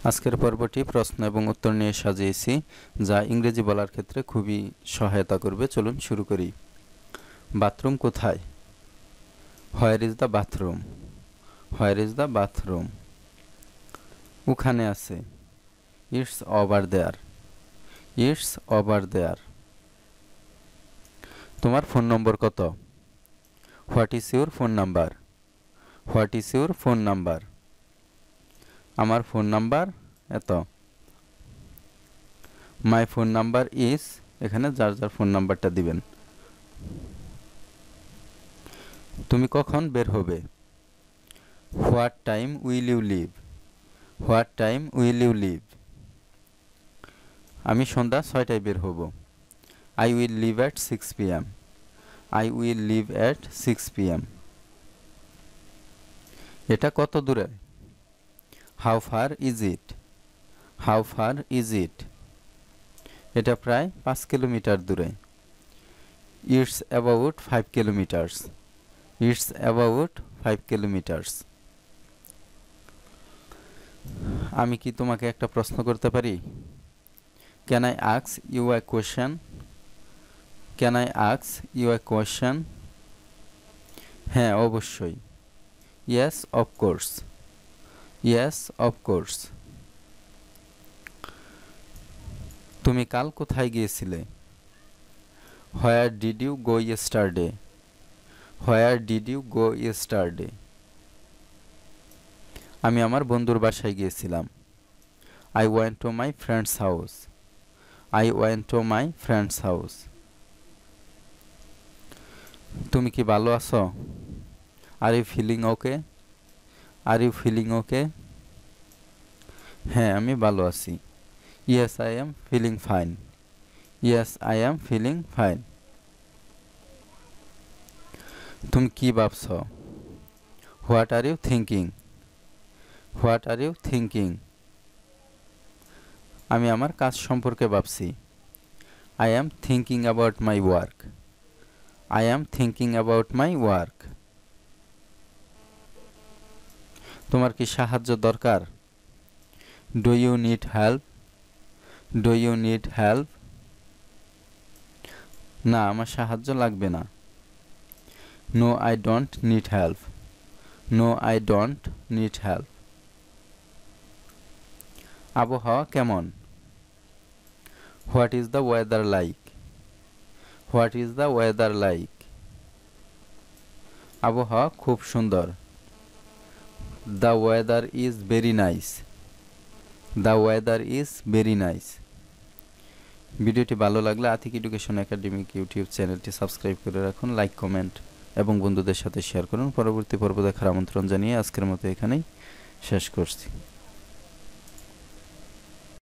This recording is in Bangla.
আজকের পর্বটি প্রশ্ন এবং উত্তর নিয়ে সাজিয়েছি, যা ইংরেজি বলার ক্ষেত্রে খুবই সহায়তা করবে। চলুন শুরু করি। বাথরুম কোথায়? Where is the bathroom? Where is the bathroom? ওখানে আছে। It's over there. It's over there. তোমার ফোন নম্বর কত? What is your phone number? What is your phone number? আমার ফোন নাম্বার এত। মাই ফোন নাম্বার ইজ, এখানে যার যার ফোন নাম্বারটা দিবেন। তুমি কখন বের হবে? What time will you leave? What time will you leave? আমি সন্ধ্যা 6টায় বের হব। I will leave at 6 PM। I will leave at 6 PM। এটা কত দূরে? How far is it? How far is it? এটা প্রায় 5 কিলোমিটার দূরে। It's about 5 kilometres. It's about 5 kilometres. আমি কি তোমাকে একটা প্রশ্ন করতে পারি? Can I ask you a question? Can I ask you a question? হ্যাঁ, অবশ্যই। Yes of course. Yes of course. তুমি কাল কোথায় গিয়েছিলে? Where did you go yesterday? Where did you go yesterday? আমি আমার বন্ধুর বাসায় গিয়েছিলাম। I went to my friend's house. I went to my friend's house. তুমি কি ভালো আছো? Are you feeling okay? Are you feeling okay? হ্যাঁ, আমি ভালো আছি। Yes I am feeling fine. Yes I am feeling fine. তুমি কি ভাবছ? What are you thinking? What are you thinking? আমি আমার কাজ সম্পর্কে ভাবছি। I am thinking about my work. I am thinking about my work. তোমার কি সাহায্য দরকার? Do you need help? Do you need help? না, আমার সাহায্য লাগবে না। No I don't need help. No I don't need help. আবহাওয়া কেমন? What is the weather like? What is the weather like? আবহাওয়া খুব সুন্দর। The weather is very nice. The weather is very nice. ভিডিওটি ভালো লাগলে আতিক এডুকেশন একাডেমিক ইউটিউব চ্যানেলটি সাবস্ক্রাইব করে রাখুন, লাইক, কমেন্ট এবং বন্ধুদের সাথে শেয়ার করুন। পরবর্তী পর্ব দেখার আমন্ত্রণ জানিয়ে আজকের মতো এখানেই শেষ করছি।